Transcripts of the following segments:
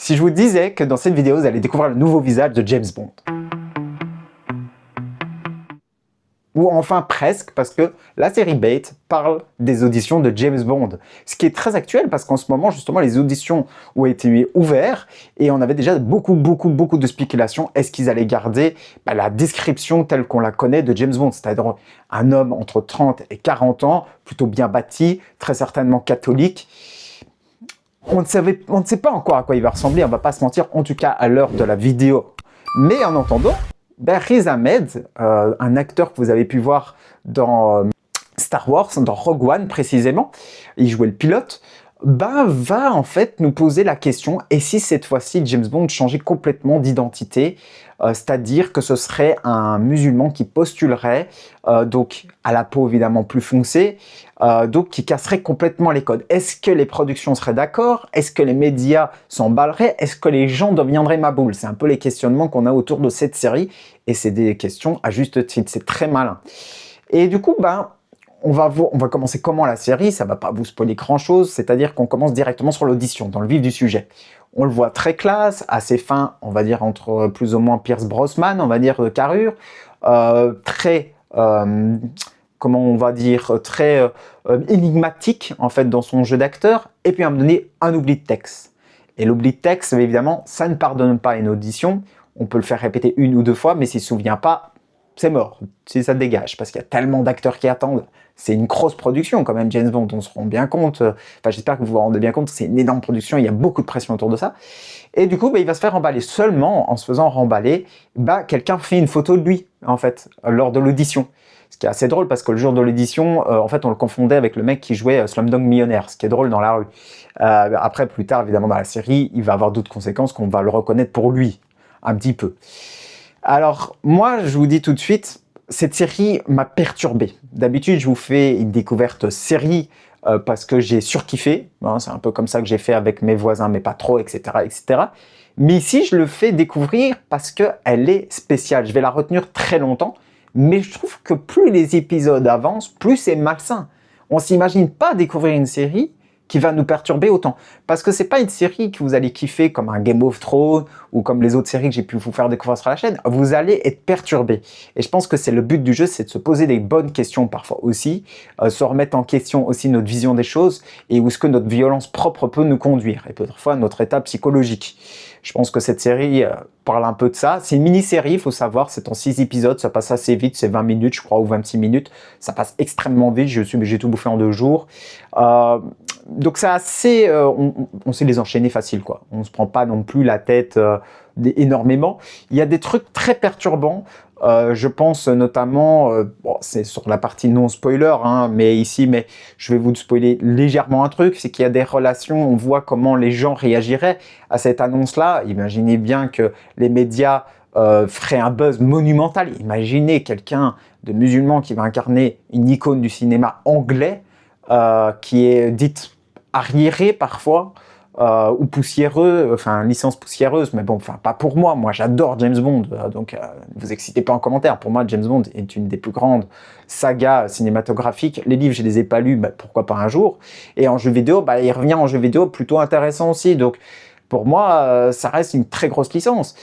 si je vous disais que dans cette vidéo, vous allez découvrir le nouveau visage de James Bond. Ou enfin presque, parce que la série Bait parle des auditions de James Bond. Ce qui est très actuel, parce qu'en ce moment, justement, les auditions ont été ouvertes et on avait déjà beaucoup de spéculations. Est-ce qu'ils allaient garder la description telle qu'on la connaît de James Bond, c'est-à-dire un homme entre 30 et 40 ans, plutôt bien bâti, très certainement catholique. On ne sait pas encore à quoi il va ressembler, on va pas se mentir, en tout cas à l'heure de la vidéo. Mais en entendant, Riz Ahmed, un acteur que vous avez pu voir dans Star Wars, dans Rogue One précisément, il jouait le pilote, va en fait nous poser la question, et si cette fois-ci James Bond changeait complètement d'identité, c'est-à-dire que ce serait un musulman qui postulerait, donc à la peau évidemment plus foncée, donc qui casserait complètement les codes. Est-ce que les productions seraient d'accord? Est-ce que les médias s'emballeraient? Est-ce que les gens deviendraient maboule? C'est un peu les questionnements qu'on a autour de cette série, et c'est des questions à juste titre, c'est très malin. Et du coup, on va commencer comment la série, ça va pas vous spoiler grand chose, c'est-à-dire qu'on commence directement sur l'audition, dans le vif du sujet. On le voit très classe, assez fin, on va dire entre plus ou moins Pierce Brosnan, on va dire de carrure, très, comment on va dire, très énigmatique en fait dans son jeu d'acteur, et puis à un moment donné, un oubli de texte. Et l'oubli de texte, évidemment, ça ne pardonne pas une audition, on peut le faire répéter une ou deux fois, mais s'il ne se souvient pas, c'est mort, si ça dégage, parce qu'il y a tellement d'acteurs qui attendent. C'est une grosse production quand même, James Bond, on se rend bien compte, enfin j'espère que vous vous rendez bien compte, c'est une énorme production, il y a beaucoup de pression autour de ça. Et du coup, il va se faire remballer. Seulement, en se faisant remballer, quelqu'un fait une photo de lui, en fait, lors de l'audition. Ce qui est assez drôle, parce que le jour de l'audition, en fait, on le confondait avec le mec qui jouait Slumdog Millionnaire, ce qui est drôle dans la rue. Après, plus tard, évidemment, dans la série, il va avoir d'autres conséquences qu'on va le reconnaître pour lui, un petit peu. Alors, moi, je vous dis tout de suite, cette série m'a perturbé. D'habitude, je vous fais une découverte série parce que j'ai surkiffé. Hein, c'est un peu comme ça que j'ai fait avec mes voisins, mais pas trop, etc., etc. Mais ici, je le fais découvrir parce qu'elle est spéciale. Je vais la retenir très longtemps, mais je trouve que plus les épisodes avancent, plus c'est malsain. On ne s'imagine pas découvrir une série qui va nous perturber autant. Parce que c'est pas une série que vous allez kiffer comme un Game of Thrones ou comme les autres séries que j'ai pu vous faire découvrir sur la chaîne. Vous allez être perturbé. Et je pense que c'est le but du jeu, c'est de se poser des bonnes questions parfois aussi, se remettre en question aussi notre vision des choses et où est-ce que notre violence propre peut nous conduire et parfois notre état psychologique. Je pense que cette série parle un peu de ça. C'est une mini-série, il faut savoir, c'est en 6 épisodes, ça passe assez vite, c'est 20 minutes je crois ou 26 minutes. Ça passe extrêmement vite, j'ai tout bouffé en 2 jours. Donc c'est assez, on sait les enchaîner facile quoi. On se prend pas non plus la tête énormément. Il y a des trucs très perturbants. Je pense notamment, bon, c'est sur la partie non spoiler, hein, mais je vais vous spoiler légèrement un truc, c'est qu'il y a des relations, on voit comment les gens réagiraient à cette annonce-là. Imaginez bien que les médias feraient un buzz monumental. Imaginez quelqu'un de musulman qui va incarner une icône du cinéma anglais, qui est dite arriérée parfois, ou poussiéreux, enfin licence poussiéreuse, mais bon, enfin pas pour moi, moi j'adore James Bond, donc ne vous excitez pas en commentaire, pour moi James Bond est une des plus grandes sagas cinématographiques, les livres je les ai pas lus, pourquoi pas un jour, et en jeu vidéo, il revient en jeu vidéo plutôt intéressant aussi, donc pour moi ça reste une très grosse licence.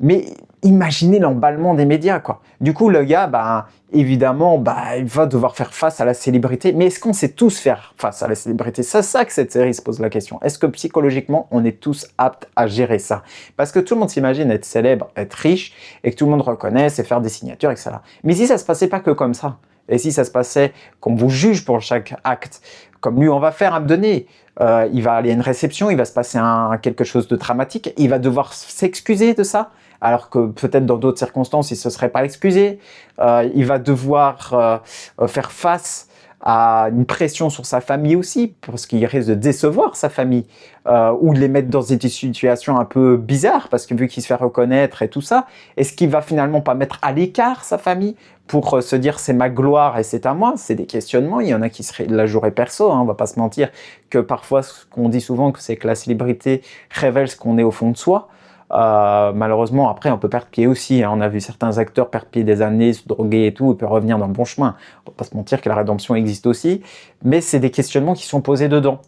Mais imaginez l'emballement des médias, quoi. Du coup, le gars, évidemment, il va devoir faire face à la célébrité. Mais est-ce qu'on sait tous faire face à la célébrité? C'est ça que cette série se pose la question. Est-ce que psychologiquement, on est tous aptes à gérer ça? Parce que tout le monde s'imagine être célèbre, être riche, et que tout le monde reconnaisse et faire des signatures, etc. Mais si ça se passait pas que comme ça, et si ça se passait qu'on vous juge pour chaque acte, comme lui, on va faire abonner, il va aller à une réception, il va se passer quelque chose de dramatique, il va devoir s'excuser de ça, alors que peut-être dans d'autres circonstances, il ne se serait pas excusé. Il va devoir faire face à une pression sur sa famille aussi, parce qu'il risque de décevoir sa famille, ou de les mettre dans des situations un peu bizarres, parce que vu qu'il se fait reconnaître et tout ça, est-ce qu'il va finalement pas mettre à l'écart sa famille pour se dire c'est ma gloire et c'est à moi? C'est des questionnements, il y en a qui la joueraient perso, hein, on va pas se mentir, que parfois ce qu'on dit souvent, c'est que la célébrité révèle ce qu'on est au fond de soi. Malheureusement, après, on peut perdre pied aussi. Hein. On a vu certains acteurs perdre pied des années, se droguer et tout, et puis revenir dans le bon chemin. On va pas se mentir que la rédemption existe aussi, mais c'est des questionnements qui sont posés dedans.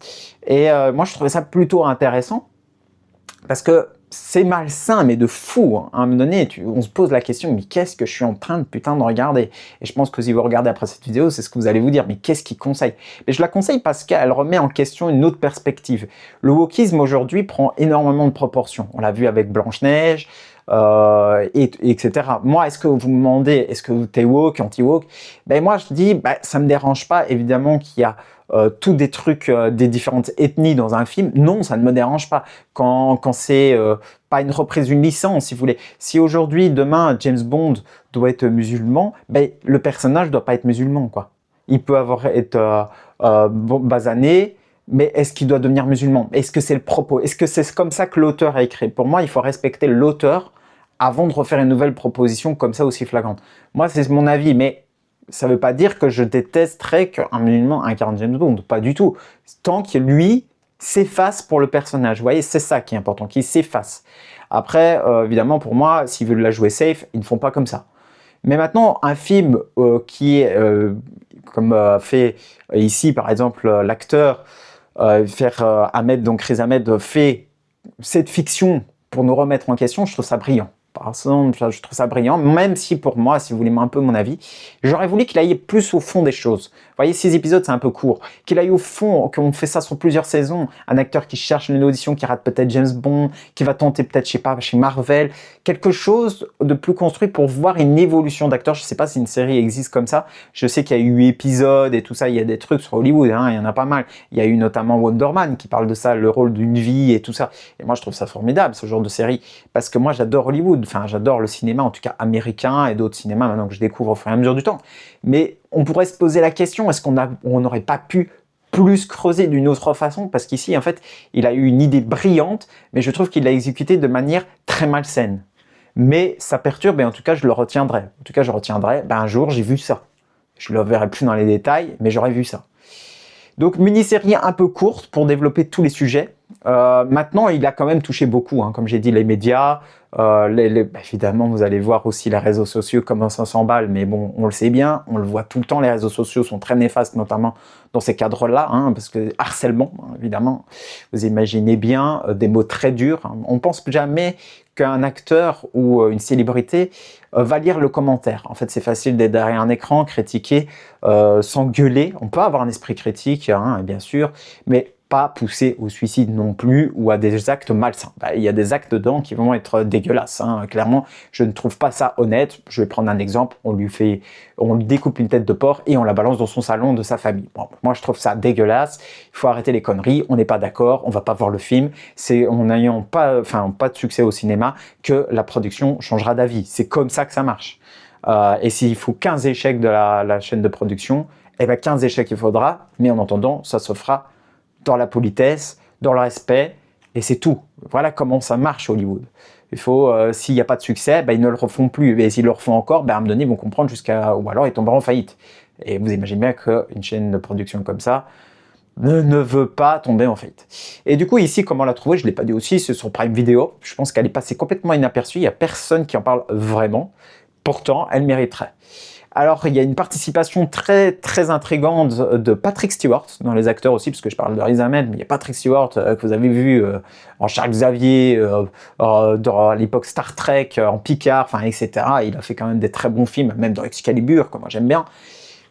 Et moi, je trouvais ça plutôt intéressant. Parce que c'est malsain, mais de fou, hein. À un moment donné, on se pose la question, mais qu'est-ce que je suis en train de putain de regarder? Et je pense que si vous regardez après cette vidéo, c'est ce que vous allez vous dire, mais qu'est-ce qu'il conseille? Mais je la conseille parce qu'elle remet en question une autre perspective. Le wokisme aujourd'hui prend énormément de proportions. On l'a vu avec Blanche-Neige, etc. Moi, est-ce que vous me demandez, est-ce que t'es woke, anti-woke? Ben moi, je dis, ça me dérange pas, évidemment, qu'il y a tous des trucs des différentes ethnies dans un film. Non, ça ne me dérange pas. Quand c'est pas une reprise d'une licence, si vous voulez. Si aujourd'hui, demain, James Bond doit être musulman, ben, le personnage doit pas être musulman, quoi. Il peut être basané, mais est-ce qu'il doit devenir musulman? Est-ce que c'est le propos? Est-ce que c'est comme ça que l'auteur a écrit? Pour moi, il faut respecter l'auteur avant de refaire une nouvelle proposition comme ça aussi flagrante. Moi, c'est mon avis, mais ça ne veut pas dire que je détesterais qu'un musulman incarne James Bond. Pas du tout. Tant que lui s'efface pour le personnage. Vous voyez, c'est ça qui est important, qu'il s'efface. Après, évidemment, pour moi, s'ils veulent la jouer safe, ils ne font pas comme ça. Mais maintenant, un film qui est, comme fait ici, par exemple, l'acteur Ahmed, donc Riz Ahmed, fait cette fiction pour nous remettre en question, je trouve ça brillant. Par exemple, je trouve ça brillant, même si pour moi, si vous voulez un peu mon avis, j'aurais voulu qu'il aille plus au fond des choses. Vous voyez, 6 épisodes, c'est un peu court. Qu'il aille au fond, qu'on fait ça sur plusieurs saisons. Un acteur qui cherche une audition, qui rate peut-être James Bond, qui va tenter peut-être, je sais pas, chez Marvel. Quelque chose de plus construit pour voir une évolution d'acteur. Je sais pas si une série existe comme ça. Je sais qu'il y a eu épisodes et tout ça. Il y a des trucs sur Hollywood, hein, il y en a pas mal. Il y a eu notamment Wonder Man qui parle de ça, le rôle d'une vie et tout ça. Et moi, je trouve ça formidable, ce genre de série. Parce que moi, j'adore Hollywood. Enfin, j'adore le cinéma, en tout cas américain et d'autres cinémas maintenant que je découvre au fur et à mesure du temps. Mais on pourrait se poser la question, est-ce qu'on n'aurait pas pu plus creuser d'une autre façon? Parce qu'ici, en fait, il a eu une idée brillante, mais je trouve qu'il l'a exécutée de manière très malsaine. Mais ça perturbe et en tout cas, je le retiendrai. En tout cas, je retiendrai, un jour, j'ai vu ça. Je ne le verrai plus dans les détails, mais j'aurais vu ça. Donc, mini-série un peu courte pour développer tous les sujets. Maintenant, il a quand même touché beaucoup, hein, comme j'ai dit, les médias. Évidemment, vous allez voir aussi les réseaux sociaux, comment ça s'emballe, mais bon, on le sait bien, on le voit tout le temps, les réseaux sociaux sont très néfastes, notamment dans ces cadres-là, hein, parce que harcèlement, évidemment, vous imaginez bien, des mots très durs. Hein. On ne pense jamais qu'un acteur ou une célébrité va lire le commentaire. En fait, c'est facile d'être derrière un écran, critiquer, sans gueuler. On peut avoir un esprit critique, hein, bien sûr, mais pas pousser au suicide non plus ou à des actes malsains. Il y a des actes dedans qui vont être dégueulasses. Hein. Clairement, je ne trouve pas ça honnête. Je vais prendre un exemple. On lui découpe une tête de porc et on la balance dans son salon de sa famille. Bon, moi, je trouve ça dégueulasse. Il faut arrêter les conneries. On n'est pas d'accord. On va pas voir le film. C'est en n'ayant pas de succès au cinéma que la production changera d'avis. C'est comme ça que ça marche. Et s'il faut 15 échecs de la chaîne de production, 15 échecs il faudra. Mais en attendant, ça se fera dans la politesse, dans le respect, et c'est tout. Voilà comment ça marche Hollywood. Il faut, s'il n'y a pas de succès, ils ne le refont plus. Et s'ils le refont encore, à un moment donné, ils vont comprendre ou alors ils tomberont en faillite. Et vous imaginez bien qu'une chaîne de production comme ça ne veut pas tomber en faillite. Et du coup, ici, comment la trouver? Je ne l'ai pas dit aussi, c'est sur Prime Video. Je pense qu'elle est passée complètement inaperçue. Il n'y a personne qui en parle vraiment. Pourtant, elle mériterait. Alors, il y a une participation très, très intrigante de Patrick Stewart, dans les acteurs aussi, parce que je parle de Riz Ahmed, mais il y a Patrick Stewart que vous avez vu en Charles Xavier, dans l'époque Star Trek, en Picard, etc. Il a fait quand même des très bons films, même dans Excalibur, que moi j'aime bien.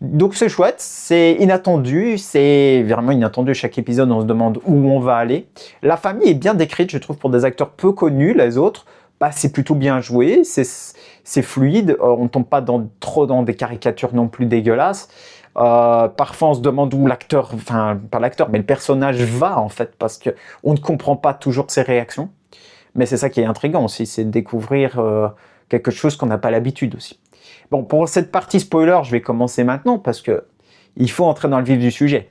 Donc c'est chouette, c'est inattendu, c'est vraiment inattendu. Chaque épisode, on se demande où on va aller. La famille est bien décrite, je trouve, pour des acteurs peu connus, les autres. C'est plutôt bien joué, c'est fluide, on ne tombe pas trop dans des caricatures non plus dégueulasses. Parfois on se demande où l'acteur, pas l'acteur, mais le personnage va en fait, parce qu'on ne comprend pas toujours ses réactions. Mais c'est ça qui est intriguant aussi, c'est de découvrir quelque chose qu'on n'a pas l'habitude aussi. Bon, pour cette partie spoiler, je vais commencer maintenant, parce que il faut entrer dans le vif du sujet.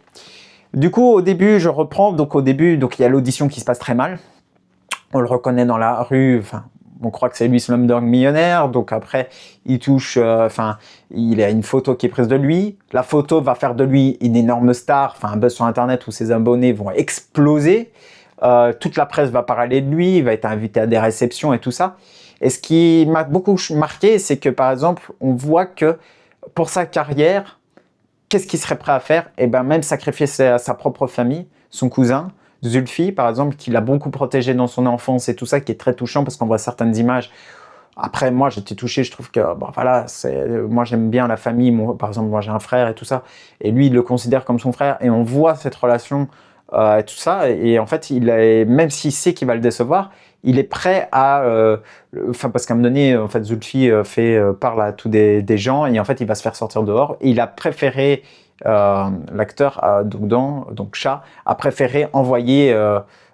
Du coup, au début, je reprends, donc il y a l'audition qui se passe très mal. On le reconnaît dans la rue, on croit que c'est lui Slumdog Millionnaire, donc après il touche, il a une photo qui est prise de lui, la photo va faire de lui une énorme star, un buzz sur internet où ses abonnés vont exploser, toute la presse va parler de lui, il va être invité à des réceptions et tout ça. Et ce qui m'a beaucoup marqué, c'est que par exemple, on voit que pour sa carrière, qu'est-ce qu'il serait prêt à faire? Même sacrifier sa propre famille, son cousin, Zulfi, par exemple, qui l'a beaucoup protégé dans son enfance et tout ça, qui est très touchant parce qu'on voit certaines images. Après, moi, j'étais touché, je trouve que, bon, voilà, moi, j'aime bien la famille. Par exemple, moi, j'ai un frère et tout ça. Et lui, il le considère comme son frère. Et on voit cette relation et tout ça. Et en fait, même s'il sait qu'il va le décevoir, il est prêt à... parce qu'à un moment donné, en fait, Zulfi parle à tous des gens. Et en fait, il va se faire sortir dehors. Et il a préféré... l'acteur, donc Shah, a préféré envoyer...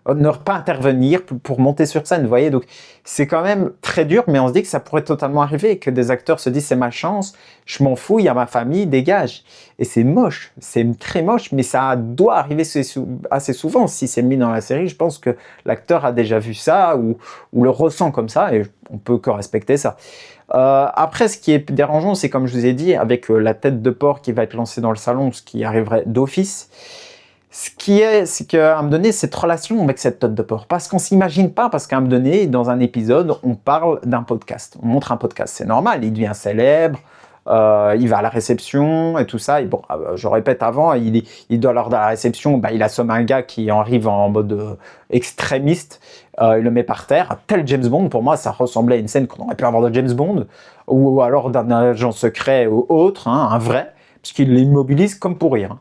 ne pas intervenir pour monter sur scène, vous voyez. Donc, c'est quand même très dur, mais on se dit que ça pourrait totalement arriver, que des acteurs se disent c'est ma chance, je m'en fous, il y a ma famille, dégage. Et c'est moche, c'est très moche, mais ça doit arriver assez souvent. Si c'est mis dans la série, je pense que l'acteur a déjà vu ça ou le ressent comme ça, et on peut que respecter ça. Après, ce qui est dérangeant, c'est comme je vous ai dit, avec la tête de porc qui va être lancée dans le salon, ce qui arriverait d'office. C'est qu'à un moment donné, cette relation avec cette tête de porc, parce qu'on s'imagine pas, parce qu'à un moment donné, dans un épisode, on parle d'un podcast, on montre un podcast, c'est normal, il devient célèbre, il va à la réception et tout ça, et bon, je répète avant, il doit lors de la réception, il assomme un gars qui arrive en mode extrémiste, il le met par terre, tel James Bond, pour moi, ça ressemblait à une scène qu'on aurait pu avoir de James Bond, ou alors d'un agent secret ou autre, hein, un vrai, puisqu'il l'immobilise comme pour rien.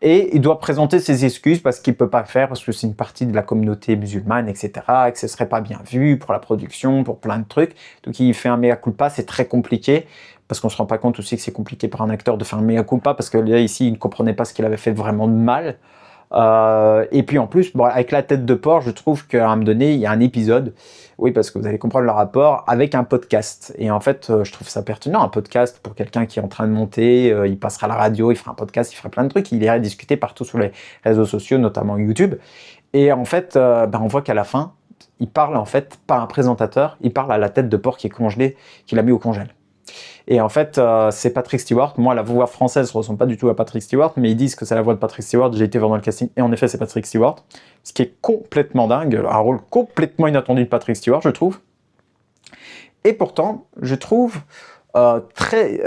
Et il doit présenter ses excuses parce qu'il ne peut pas faire, parce que c'est une partie de la communauté musulmane, etc., et que ce ne serait pas bien vu pour la production, pour plein de trucs. Donc il fait un mea culpa, c'est très compliqué, parce qu'on ne se rend pas compte aussi que c'est compliqué pour un acteur de faire un mea culpa, parce que là, ici, il ne comprenait pas ce qu'il avait fait vraiment de mal. Et puis en plus, bon, avec la tête de porc, je trouve qu'à un moment donné, il y a un épisode, oui, parce que vous allez comprendre le rapport, avec un podcast. Et en fait, je trouve ça pertinent, un podcast pour quelqu'un qui est en train de monter, il passera à la radio, il fera un podcast, il fera plein de trucs, il irait discuter partout sur les réseaux sociaux, notamment YouTube. Et en fait, on voit qu'à la fin, il parle en fait pas à un présentateur, il parle à la tête de porc qui est congelée, qu'il a mis au congèle. Et en fait, c'est Patrick Stewart. Moi, la voix française ne ressemble pas du tout à Patrick Stewart, mais ils disent que c'est la voix de Patrick Stewart. J'ai été voir dans le casting, et en effet, c'est Patrick Stewart. Ce qui est complètement dingue, un rôle complètement inattendu de Patrick Stewart, je trouve. Et pourtant, je trouve très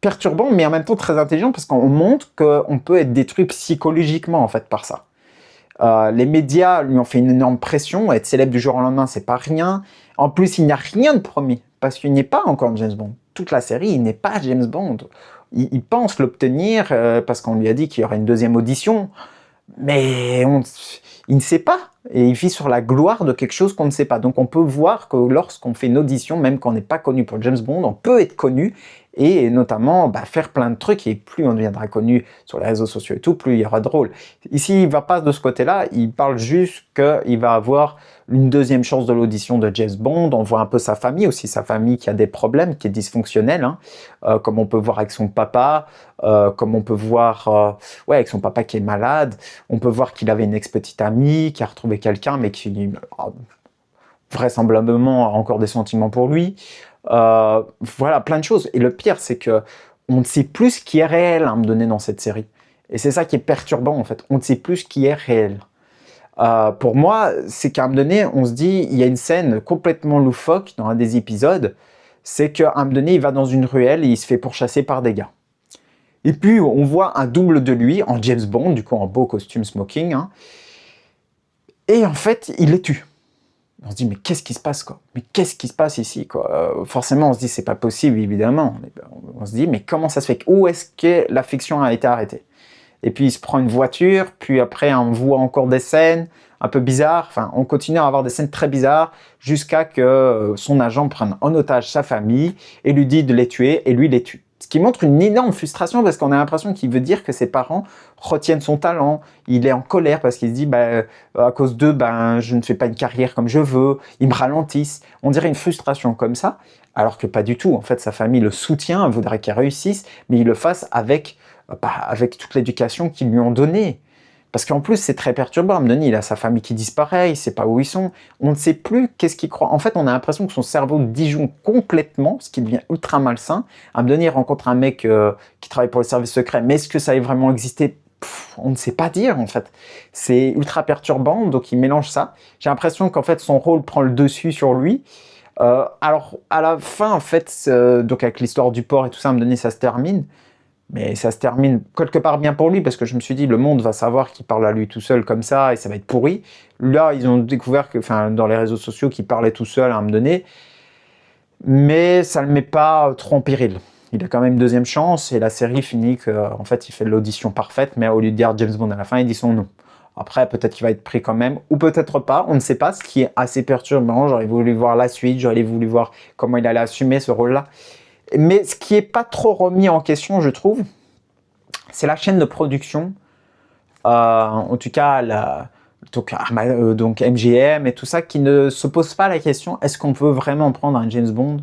perturbant, mais en même temps très intelligent, parce qu'on montre qu'on peut être détruit psychologiquement, en fait, par ça. Les médias lui ont fait une énorme pression, être célèbre du jour au lendemain, c'est pas rien. En plus, il n'y a rien de promis, parce qu'il n'est pas encore James Bond. Toute la série, il n'est pas James Bond. Il pense l'obtenir parce qu'on lui a dit qu'il y aurait une deuxième audition, mais il ne sait pas. Et il vit sur la gloire de quelque chose qu'on ne sait pas. Donc on peut voir que lorsqu'on fait une audition, même qu'on n'est pas connu pour James Bond, on peut être connu et notamment faire plein de trucs, et plus on deviendra connu sur les réseaux sociaux et tout, plus il y aura de rôle. Ici, il ne va pas de ce côté-là, il parle juste qu'il va avoir une deuxième chance de l'audition de James Bond. On voit un peu sa famille aussi, sa famille qui a des problèmes, qui est dysfonctionnelle, hein, comme on peut voir avec son papa, comme on peut voir avec son papa qui est malade. On peut voir qu'il avait une ex-petite amie, qui a retrouvé quelqu'un, mais qui vraisemblablement a encore des sentiments pour lui. Voilà, plein de choses. Et le pire, c'est que on ne sait plus ce qui est réel à me donner dans cette série. Et c'est ça qui est perturbant, en fait. On ne sait plus ce qui est réel. Pour moi, c'est qu'à un moment donné, on se dit, il y a une scène complètement loufoque dans un des épisodes, c'est qu'à un moment donné, il va dans une ruelle et il se fait pourchasser par des gars. Et puis, on voit un double de lui, en James Bond, du coup en beau costume smoking, hein, et en fait, il les tue. On se dit, mais qu'est-ce qui se passe, quoi? Mais qu'est-ce qui se passe ici, quoi? Forcément, on se dit, c'est pas possible, évidemment. On se dit, mais comment ça se fait? Où est-ce que la fiction a été arrêtée? Et puis, il se prend une voiture, puis après, on voit encore des scènes un peu bizarres. Enfin, on continue à avoir des scènes très bizarres jusqu'à que son agent prenne en otage sa famille et lui dit de les tuer, et lui les tue. Ce qui montre une énorme frustration parce qu'on a l'impression qu'il veut dire que ses parents retiennent son talent. Il est en colère parce qu'il se dit à cause d'eux, je ne fais pas une carrière comme je veux, ils me ralentissent. On dirait une frustration comme ça, alors que pas du tout. En fait, sa famille le soutient, voudrait qu'il réussisse, mais il le fasse avec toute l'éducation qu'ils lui ont donnée. Parce qu'en plus, c'est très perturbant. À un moment donné, il a sa famille qui disparaît, il ne sait pas où ils sont. On ne sait plus qu'est-ce qu'il croit. En fait, on a l'impression que son cerveau disjoncte complètement, ce qui devient ultra malsain. À un moment donné, il rencontre un mec qui travaille pour le service secret. Mais est-ce que ça a vraiment existé? On ne sait pas dire, en fait. C'est ultra perturbant, donc il mélange ça. J'ai l'impression qu'en fait, son rôle prend le dessus sur lui. Alors, à la fin, en fait, donc avec l'histoire du porc et tout ça, à un moment donné, ça se termine. Mais ça se termine quelque part bien pour lui, parce que je me suis dit, le monde va savoir qu'il parle à lui tout seul comme ça, et ça va être pourri. Là, ils ont découvert que, enfin, dans les réseaux sociaux, qu'il parlait tout seul à un moment donné, mais ça ne le met pas trop en péril. Il a quand même une deuxième chance, et la série finit qu'en fait, il fait l'audition parfaite, mais au lieu de dire James Bond à la fin, il dit son nom. Après, peut-être qu'il va être pris quand même, ou peut-être pas, on ne sait pas, ce qui est assez perturbant. J'aurais voulu voir la suite, j'aurais voulu voir comment il allait assumer ce rôle-là. Mais ce qui n'est pas trop remis en question, je trouve, c'est la chaîne de production, en tout cas donc MGM et tout ça, qui ne se pose pas la question, est-ce qu'on peut vraiment prendre un James Bond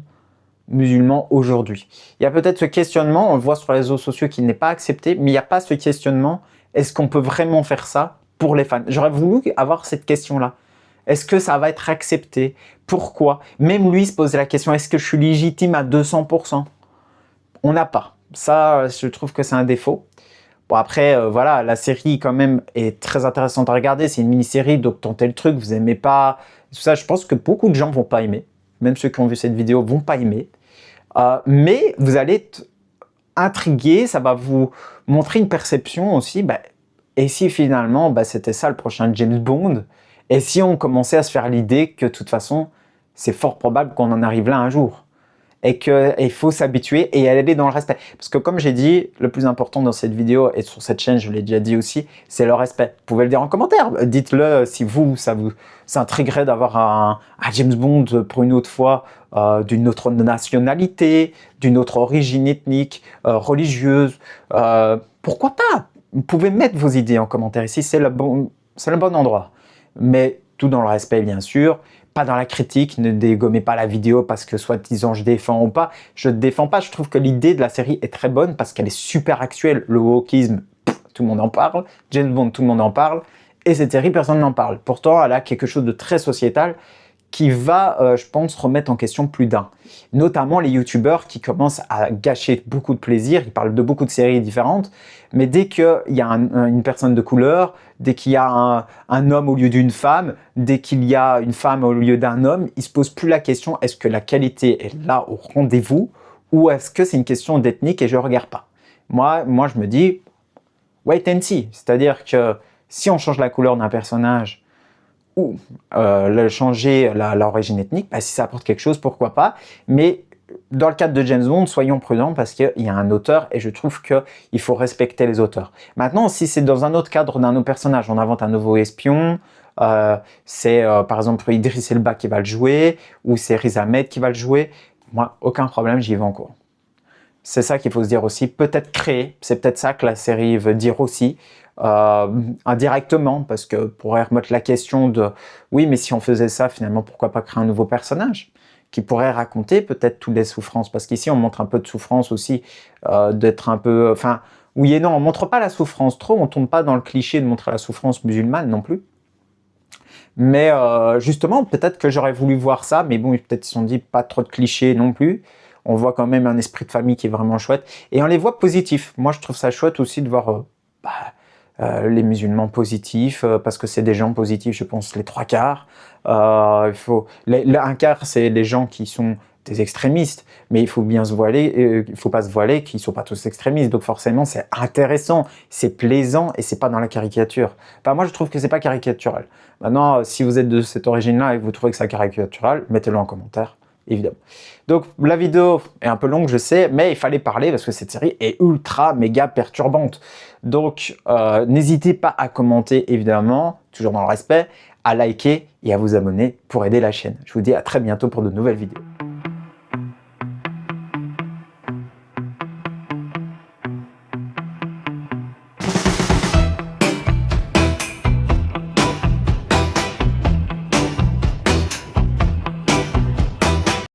musulman aujourd'hui? Il y a peut-être ce questionnement, on le voit sur les réseaux sociaux, qui n'est pas accepté, mais il n'y a pas ce questionnement, est-ce qu'on peut vraiment faire ça pour les fans? J'aurais voulu avoir cette question-là. Est-ce que ça va être accepté? Pourquoi? Même lui se posait la question, est-ce que je suis légitime à 200%? On n'a pas. Ça, je trouve que c'est un défaut. Bon, après, voilà, la série quand même est très intéressante à regarder. C'est une mini-série, donc tentez le truc, vous aimez pas. Tout ça, je pense que beaucoup de gens vont pas aimer. Même ceux qui ont vu cette vidéo vont pas aimer. Mais vous allez être intrigué, ça va vous montrer une perception aussi. Bah, et si finalement, bah, c'était ça le prochain James Bond? Et si on commençait à se faire l'idée que de toute façon, c'est fort probable qu'on en arrive là un jour? Et qu'il faut s'habituer et aller dans le respect. Parce que comme j'ai dit, le plus important dans cette vidéo et sur cette chaîne, je l'ai déjà dit aussi, c'est le respect. Vous pouvez le dire en commentaire. Dites-le si ça vous intriguerait d'avoir un James Bond pour une autre fois, d'une autre nationalité, d'une autre origine ethnique, religieuse. Pourquoi pas? Vous pouvez mettre vos idées en commentaire ici, c'est le bon endroit. Mais tout dans le respect, bien sûr. Pas dans la critique, ne dégommez pas la vidéo parce que soi-disant je défends ou pas. Je ne défends pas, je trouve que l'idée de la série est très bonne parce qu'elle est super actuelle. Le wokisme, tout le monde en parle. James Bond, tout le monde en parle. Et cette série, personne n'en parle. Pourtant, elle a quelque chose de très sociétal qui va, je pense, remettre en question plus d'un. Notamment les youtubeurs qui commencent à gâcher beaucoup de plaisir. Ils parlent de beaucoup de séries différentes. Mais dès qu'il y a une personne de couleur, dès qu'il y a un homme au lieu d'une femme, dès qu'il y a une femme au lieu d'un homme, ils ne se posent plus la question, est-ce que la qualité est là au rendez-vous ou est-ce que c'est une question d'ethnique et je ne regarde pas? Moi, je me dis, wait and see. C'est-à-dire que si on change la couleur d'un personnage ou changer l'origine ethnique, bah, si ça apporte quelque chose, pourquoi pas. Mais dans le cadre de James Bond, soyons prudents parce qu'il y a un auteur et je trouve qu'il faut respecter les auteurs. Maintenant, si c'est dans un autre cadre d'un autre personnage, on invente un nouveau espion, c'est par exemple Idriss Elba qui va le jouer ou c'est Riz Ahmed qui va le jouer, moi, aucun problème, j'y vais en cours. C'est ça qu'il faut se dire aussi, peut-être créer, c'est peut-être ça que la série veut dire aussi, indirectement, parce que pourrait remettre la question de oui, mais si on faisait ça, finalement, pourquoi pas créer un nouveau personnage qui pourrait raconter peut-être toutes les souffrances, parce qu'ici on montre un peu de souffrance aussi, d'être un peu, enfin, oui et non, on montre pas la souffrance trop, on tombe pas dans le cliché de montrer la souffrance musulmane non plus. Mais justement, peut-être que j'aurais voulu voir ça, mais bon, peut-être ils se sont dit pas trop de clichés non plus. On voit quand même un esprit de famille qui est vraiment chouette. Et on les voit positifs. Moi, je trouve ça chouette aussi de voir les musulmans positifs, parce que c'est des gens positifs, je pense, les trois quarts. Un quart, c'est les gens qui sont des extrémistes, mais il faut bien se voiler, il faut pas se voiler qu'ils sont pas tous extrémistes, donc forcément c'est intéressant, c'est plaisant et c'est pas dans la caricature. Enfin, moi je trouve que c'est pas caricatural. Maintenant, si vous êtes de cette origine-là et que vous trouvez que c'est caricatural, mettez-le en commentaire, évidemment. Donc la vidéo est un peu longue, je sais, mais il fallait parler parce que cette série est ultra méga perturbante. Donc n'hésitez pas à commenter, évidemment, toujours dans le respect, à liker et à vous abonner pour aider la chaîne. Je vous dis à très bientôt pour de nouvelles vidéos.